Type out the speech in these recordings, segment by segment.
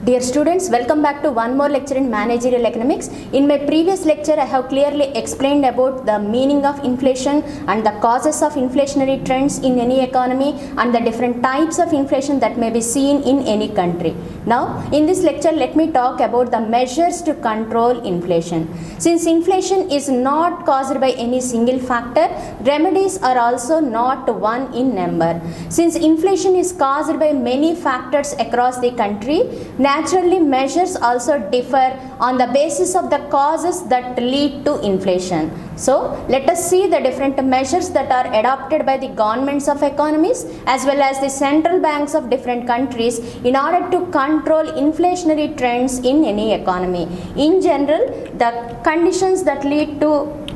Dear students, welcome back to one more lecture in managerial economics. In my previous lecture, I have clearly explained about the meaning of inflation and the causes of inflationary trends in any economy and the different types of inflation that may be seen in any country. Now, in this lecture, let me talk about the measures to control inflation. Since inflation is not caused by any single factor, remedies are also not one in number. Since inflation is caused by many factors across the country, naturally, measures also differ on the basis of the causes that lead to inflation. So, let us see the different measures that are adopted by the governments of economies as well as the central banks of different countries in order to control inflationary trends in any economy. In general, the conditions that lead to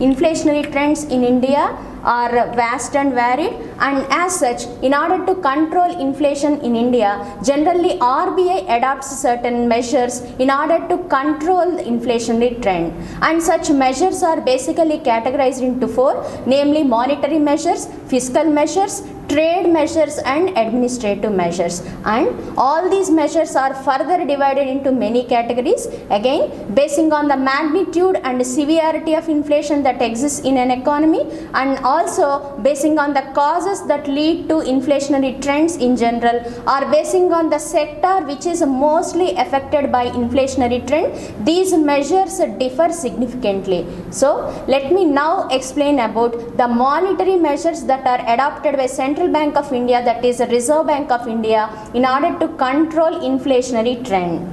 inflationary trends in India are vast and varied, and as such, in order to control inflation in India, generally RBI adopts certain measures in order to control the inflationary trend, and such measures are basically categorized into four, namely monetary measures, fiscal measures, trade measures and administrative measures, and all these measures are further divided into many categories, again basing on the magnitude and severity of inflation that exists in an economy, and also basing on the causes that lead to inflationary trends in general, or basing on the sector which is mostly affected by inflationary trend. These measures differ significantly. So let me now explain about the monetary measures that are adopted by Central Bank of India, that is Reserve Bank of India, in order to control inflationary trend.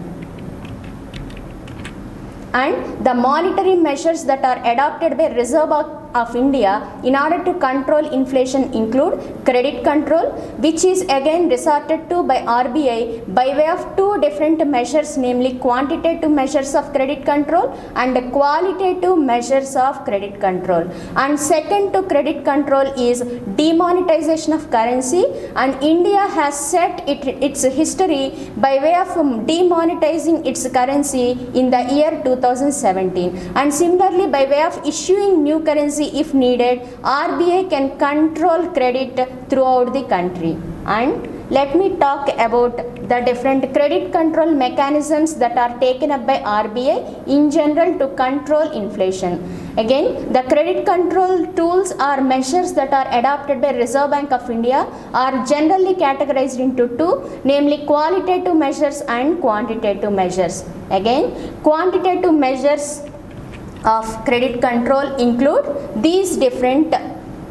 And the monetary measures that are adopted by Reserve Bank of India in order to control inflation include credit control, which is again resorted to by RBI by way of two different measures, namely quantitative measures of credit control and qualitative measures of credit control. And second to credit control is demonetization of currency, and India has set its history by way of demonetizing its currency in the year 2017, and similarly by way of issuing new currency if needed. RBI can control credit throughout the country. And let me talk about the different credit control mechanisms that are taken up by RBI in general to control inflation. Again, the credit control tools or measures that are adopted by Reserve Bank of India are generally categorized into two, namely qualitative measures and quantitative measures. Again, quantitative measures of credit control include these different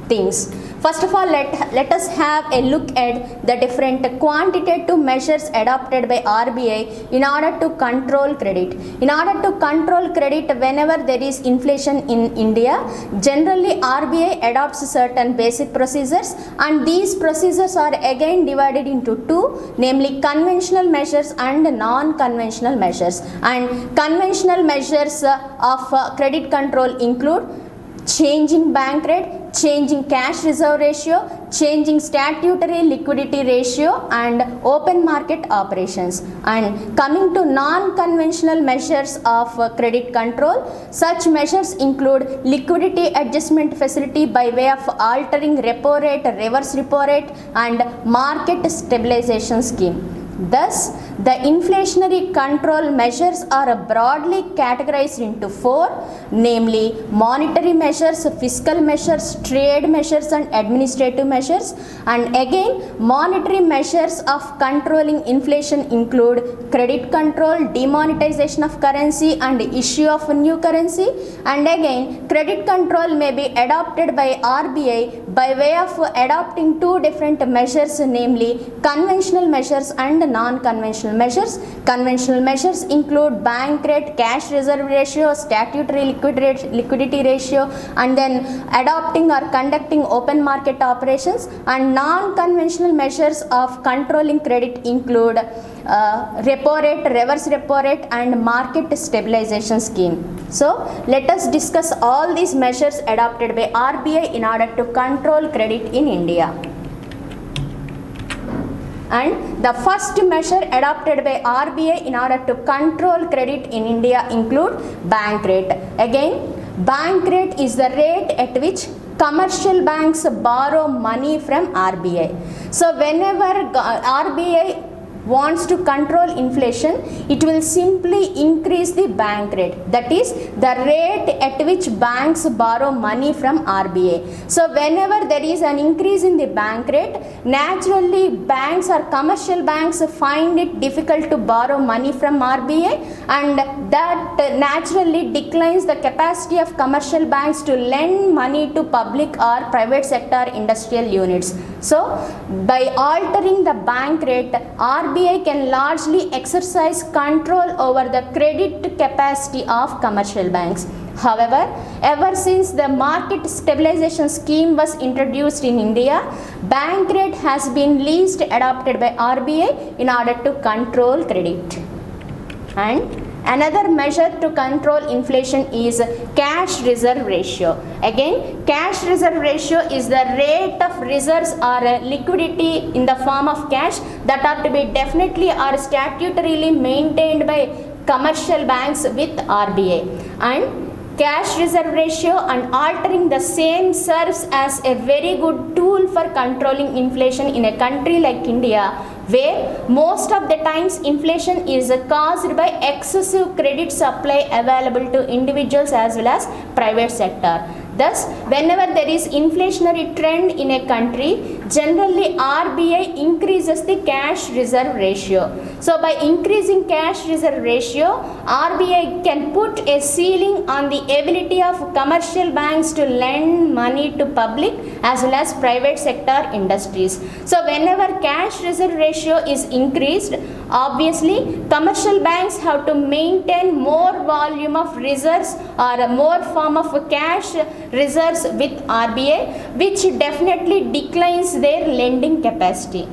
things. First of all, let us have a look at the different quantitative measures adopted by RBI in order to control credit. In order to control credit whenever there is inflation in India, generally RBI adopts certain basic procedures, and these procedures are again divided into two, namely conventional measures and non-conventional measures. And conventional measures of credit control include changing bank rate, changing cash reserve ratio, changing statutory liquidity ratio and open market operations. And coming to non-conventional measures of credit control, such measures include liquidity adjustment facility by way of altering repo rate, reverse repo rate and market stabilization scheme. Thus, the inflationary control measures are broadly categorized into four, namely monetary measures, fiscal measures, trade measures and administrative measures. And again, monetary measures of controlling inflation include credit control, demonetization of currency and issue of new currency. And again, credit control may be adopted by RBI by way of adopting two different measures, namely conventional measures and non-conventional measures. Conventional measures include bank rate, cash reserve ratio, statutory liquidity ratio, and then adopting or conducting open market operations. And non-conventional measures of controlling credit include repo rate, reverse repo rate and market stabilization scheme. So let us discuss all these measures adopted by RBI in order to control credit in India. And the first measure adopted by RBI in order to control credit in India include bank rate. Again, bank rate is the rate at which commercial banks borrow money from RBI. So whenever RBI wants to control inflation, it will simply increase the bank rate, that is the rate at which banks borrow money from RBI. So whenever there is an increase in the bank rate, naturally banks or commercial banks find it difficult to borrow money from RBI, and that naturally declines the capacity of commercial banks to lend money to public or private sector industrial units. So by altering the bank rate, RBI can largely exercise control over the credit capacity of commercial banks. However, ever since the market stabilization scheme was introduced in India, bank rate has been least adopted by RBI in order to control credit. And another measure to control inflation is cash reserve ratio. Again, cash reserve ratio is the rate of reserves or liquidity in the form of cash that are to be definitely or statutorily maintained by commercial banks with RBI. And cash reserve ratio and altering the same serves as a very good tool for controlling inflation in a country like India, where most of the times inflation is caused by excessive credit supply available to individuals as well as private sector. Thus, whenever there is inflationary trend in a country, generally RBI increases the cash reserve ratio. So by increasing cash reserve ratio, RBI can put a ceiling on the ability of commercial banks to lend money to public as well as private sector industries. So whenever cash reserve ratio is increased, obviously commercial banks have to maintain more volume of reserves or more form of cash reserves with RBI, which definitely declines their lending capacity.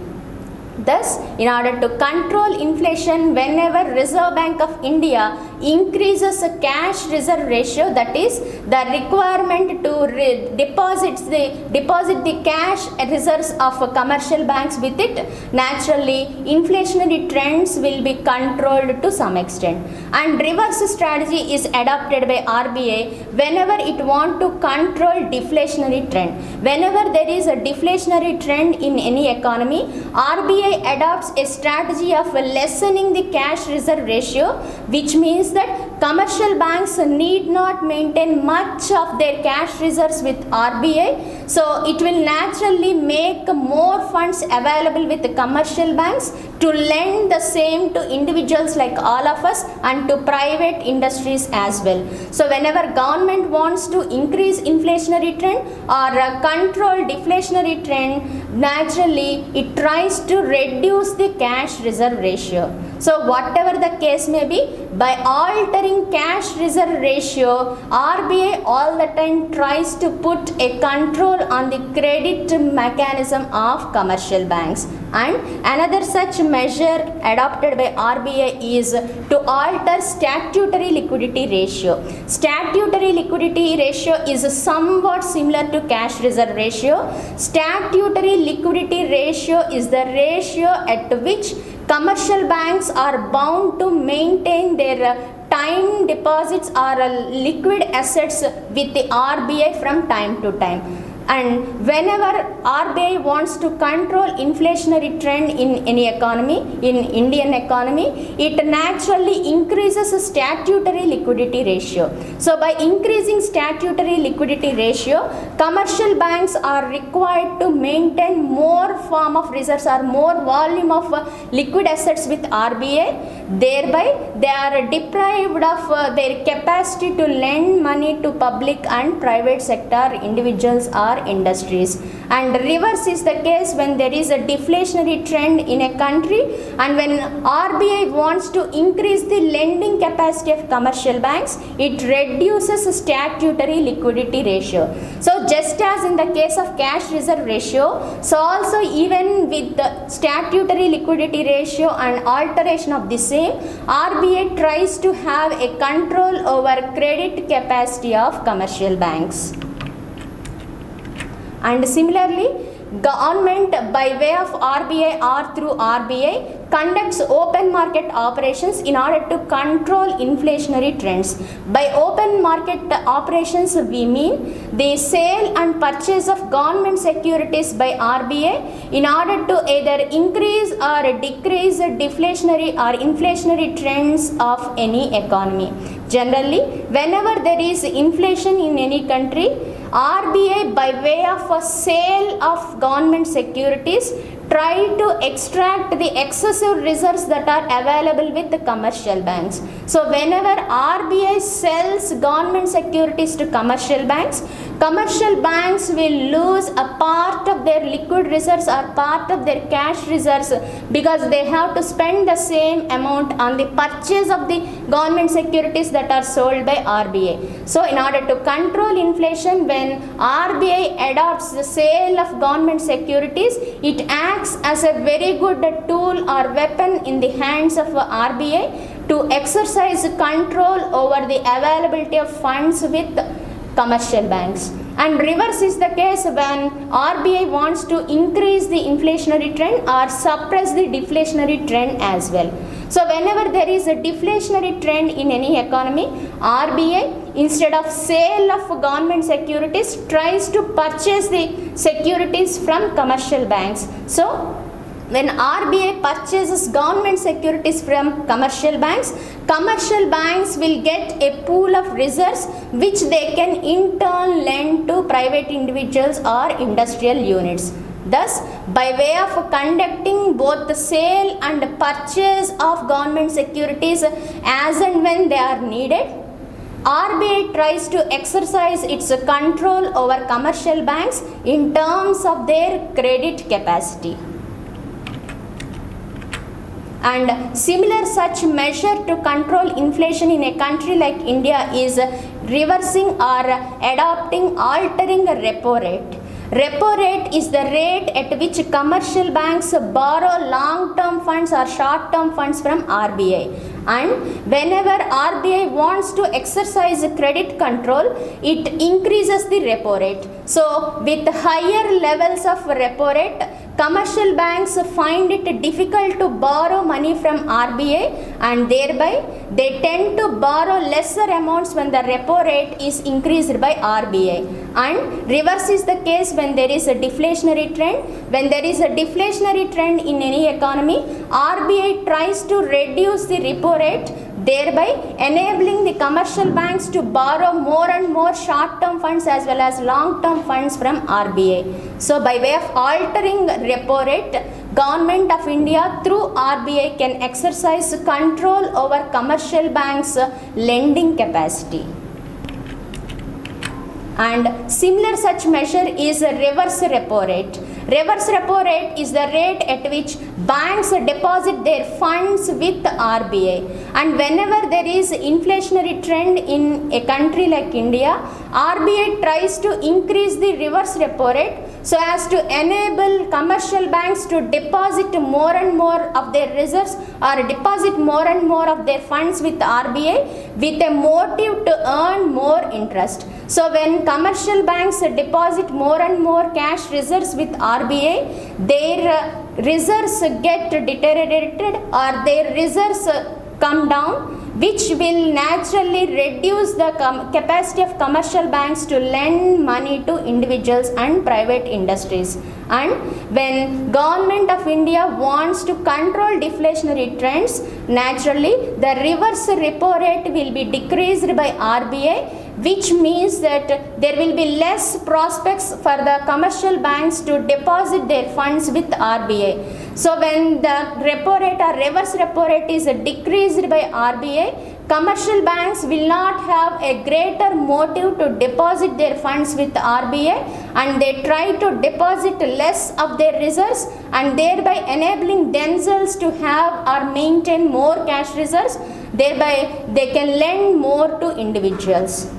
Thus, in order to control inflation, whenever Reserve Bank of India increases a cash reserve ratio, that is the requirement to deposit the cash reserves of commercial banks with it, naturally inflationary trends will be controlled to some extent. And reverse strategy is adopted by RBI whenever it want to control deflationary trend. Whenever there is a deflationary trend in any economy, RBI adopts a strategy of lessening the cash reserve ratio, which means that commercial banks need not maintain much of their cash reserves with RBI, so it will naturally make more funds available with the commercial banks to lend the same to individuals like all of us and to private industries as well. So whenever government wants to increase inflationary trend or control deflationary trend, naturally it tries to reduce the cash reserve ratio. So whatever the case may be, by altering cash reserve ratio, RBI all the time tries to put a control on the credit mechanism of commercial banks. And another such measure adopted by RBI is to alter statutory liquidity ratio. Statutory liquidity ratio is somewhat similar to cash reserve ratio. Statutory liquidity ratio is the ratio at which commercial banks are bound to maintain their time deposits or liquid assets with the RBI from time to time. And whenever RBI wants to control inflationary trend in any economy, in Indian economy, it naturally increases statutory liquidity ratio. So by increasing statutory liquidity ratio, commercial banks are required to maintain more form of reserves or more volume of liquid assets with RBI. Thereby they are deprived of their capacity to lend money to public and private sector individuals or industries. And reverse is the case when there is a deflationary trend in a country and when RBI wants to increase the lending capacity of commercial banks, it reduces statutory liquidity ratio. So just as in the case of cash reserve ratio, so also even with the statutory liquidity ratio and alteration of the same, RBI tries to have a control over credit capacity of commercial banks. And similarly, government by way of RBI or through RBI conducts open market operations in order to control inflationary trends. By open market operations we mean the sale and purchase of government securities by RBI in order to either increase or decrease deflationary or inflationary trends of any economy. Generally, whenever there is inflation in any country, RBI by way of a sale of government securities try to extract the excessive reserves that are available with the commercial banks. So whenever RBI sells government securities to commercial banks will lose a part of their liquid reserves or part of their cash reserves, because they have to spend the same amount on the purchase of the government securities that are sold by RBI. So in order to control inflation, when RBI adopts the sale of government securities, it acts as a very good tool or weapon in the hands of RBI to exercise control over the availability of funds with commercial banks. And reverse is the case when RBI wants to increase the inflationary trend or suppress the deflationary trend as well. So whenever there is a deflationary trend in any economy, RBI, instead of sale of government securities, tries to purchase the securities from commercial banks. So when RBI purchases government securities from commercial banks will get a pool of reserves which they can in turn lend to private individuals or industrial units. Thus, by way of conducting both the sale and purchase of government securities as and when they are needed, RBI tries to exercise its control over commercial banks in terms of their credit capacity. And similar such measure to control inflation in a country like India is reversing or altering a repo rate. Repo rate is the rate at which commercial banks borrow long-term funds or short-term funds from RBI. And whenever RBI wants to exercise credit control, it increases the repo rate. So with higher levels of repo rate, commercial banks find it difficult to borrow money from RBI, and thereby they tend to borrow lesser amounts when the repo rate is increased by RBI. And reverse is the case when there is a deflationary trend. When there is a deflationary trend in any economy, RBI tries to reduce the repo rate, thereby enabling the commercial banks to borrow more and more short-term funds as well as long-term funds from RBI. So by way of altering repo rate, Government of India through RBI can exercise control over commercial banks' lending capacity. And similar such measure is a reverse repo rate. Reverse repo rate is the rate at which banks deposit their funds with RBI. And whenever there is inflationary trend in a country like India, RBI tries to increase the reverse repo rate so as to enable commercial banks to deposit more and more of their reserves or deposit more and more of their funds with RBI with a motive to earn more interest. So when commercial banks deposit more and more cash reserves with RBI, their reserves get deteriorated or their reserves come down, which will naturally reduce the capacity of commercial banks to lend money to individuals and private industries. And when Government of India wants to control deflationary trends, naturally the reverse repo rate will be decreased by RBI, which means that there will be less prospects for the commercial banks to deposit their funds with RBI. So when the repo rate or reverse repo rate is decreased by RBI, commercial banks will not have a greater motive to deposit their funds with RBI, and they try to deposit less of their reserves, and thereby enabling themselves to have or maintain more cash reserves, thereby they can lend more to individuals.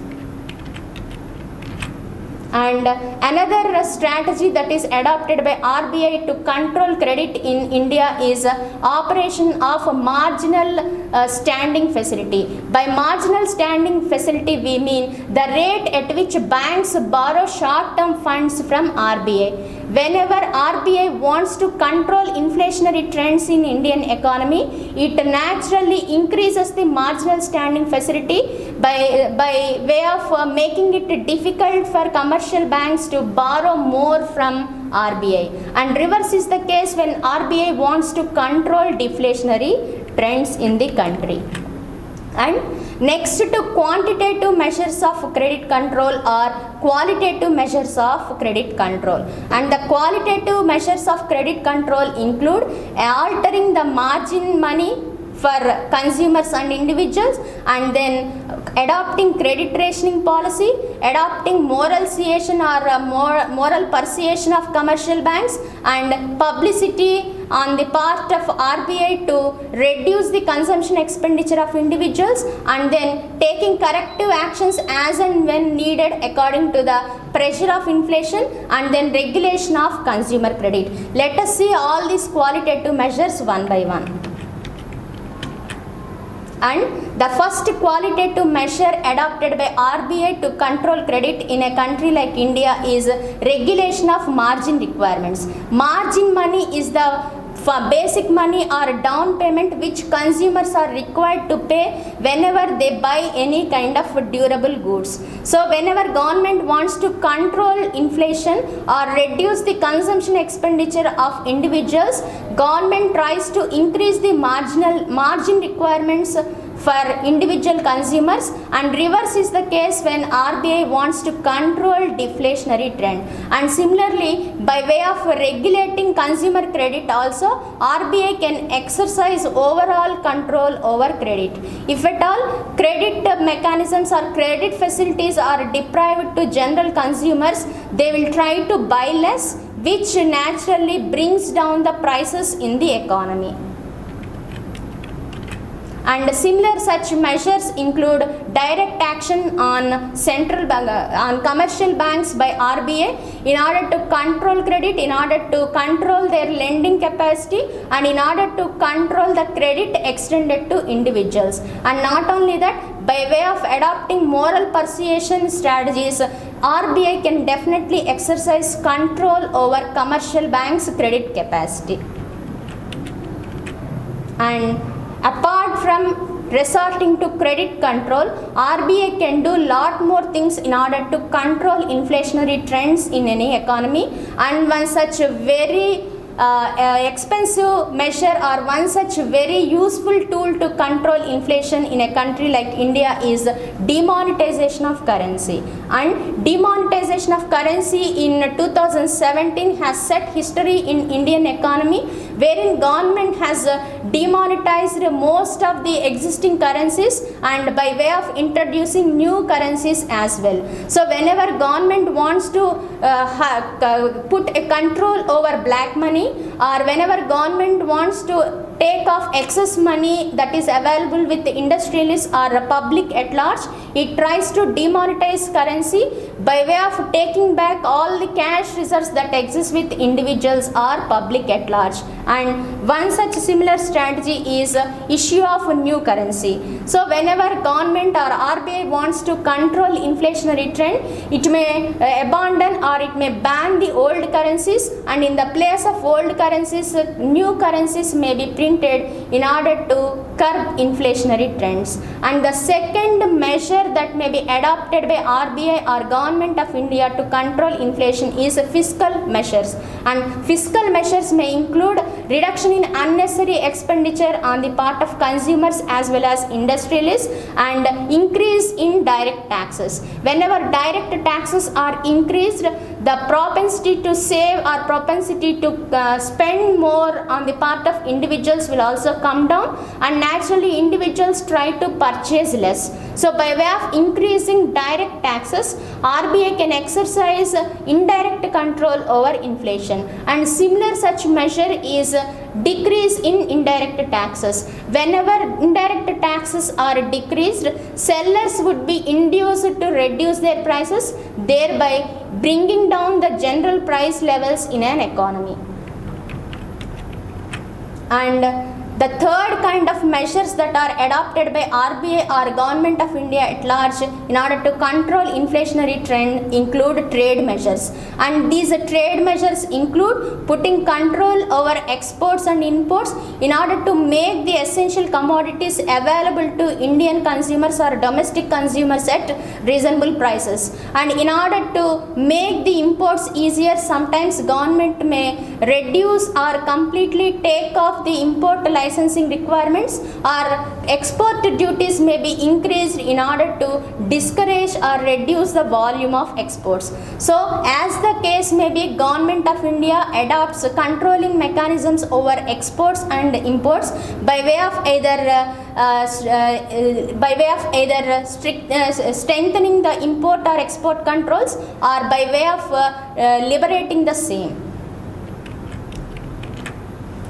And another strategy that is adopted by RBI to control credit in India is operation of marginal standing facility. By marginal standing facility we mean the rate at which banks borrow short-term funds from RBI. whenever RBI wants to control inflationary trends in Indian economy, it naturally increases the marginal standing facility by way of making it difficult for commercial banks to borrow more from RBI, and reverse is the case when RBI wants to control deflationary trends in the country. And next to quantitative measures of credit control or qualitative measures of credit control. And the qualitative measures of credit control include altering the margin money for consumers and individuals, and then adopting credit rationing policy, adopting moralization or moral persuasion of commercial banks, and publicity on the part of RBI to reduce the consumption expenditure of individuals, and then taking corrective actions as and when needed according to the pressure of inflation, and then regulation of consumer credit. Let us see all these qualitative measures one by one. And the first qualitative measure adopted by RBI to control credit in a country like India is regulation of margin requirements. Margin money is the basic money or down payment which consumers are required to pay whenever they buy any kind of durable goods. So whenever government wants to control inflation or reduce the consumption expenditure of individuals, government tries to increase the margin requirements for individual consumers, and reverse is the case when RBI wants to control deflationary trend. And similarly, by way of regulating consumer credit also, RBI can exercise overall control over credit. If at all credit mechanisms or credit facilities are deprived to general consumers, they will try to buy less, which naturally brings down the prices in the economy. And similar such measures include direct action on on commercial banks by RBI in order to control credit, in order to control their lending capacity, and in order to control the credit extended to individuals. And not only that, by way of adopting moral persuasion strategies, RBI can definitely exercise control over commercial banks' credit capacity. And apart from resorting to credit control, RBI can do lot more things in order to control inflationary trends in any economy. And one such very expensive measure or one such very useful tool to control inflation in a country like India is demonetization of currency. And demonetization of currency in 2017 has set history in Indian economy, wherein government has demonetized most of the existing currencies and by way of introducing new currencies as well. So whenever government wants to put a control over black money, or whenever government wants to take off excess money that is available with the industrialists or public at large, it tries to demonetize currency by way of taking back all the cash reserves that exist with individuals or public at large. And one such similar strategy is issue of a new currency. So whenever government or RBI wants to control inflationary trend, it may abandon or it may ban the old currencies, and in the place of old currencies, new currencies may be printed in order to curb inflationary trends. And the second measure that may be adopted by RBI or Government of India to control inflation is fiscal measures. And fiscal measures may include reduction in unnecessary expenditure on the part of consumers as well as industrialists, and increase in direct taxes. Whenever direct taxes are increased, the propensity to save or propensity to spend more on the part of individuals will also come down, and naturally individuals try to purchase less. So by way of increasing direct taxes, RBI can exercise indirect control over inflation. And similar such measure is decrease in indirect taxes. Whenever indirect taxes are decreased, sellers would be induced to reduce their prices, thereby bringing down the general price levels in an economy. And The third kind of measures that are adopted by RBI or Government of India at large in order to control inflationary trend include trade measures, and these trade measures include putting control over exports and imports in order to make the essential commodities available to Indian consumers or domestic consumers at reasonable prices. And in order to make the imports easier, sometimes government may reduce or completely take off the import licensing requirements, or export duties may be increased in order to discourage or reduce the volume of exports. So as the case may be, Government of India adopts controlling mechanisms over exports and imports by way of either strengthening the import or export controls, or by way of liberating the same.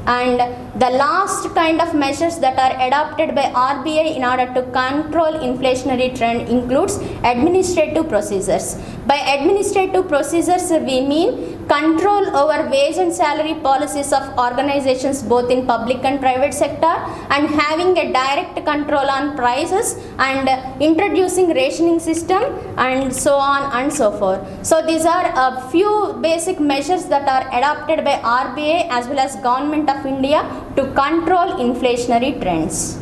And the last kind of measures that are adopted by RBI in order to control inflationary trend includes administrative procedures. By administrative procedures, we mean control over wage and salary policies of organizations both in public and private sector, and having a direct control on prices, and introducing rationing system, and so on and so forth. So these are a few basic measures that are adopted by RBI as well as Government of India to control inflationary trends.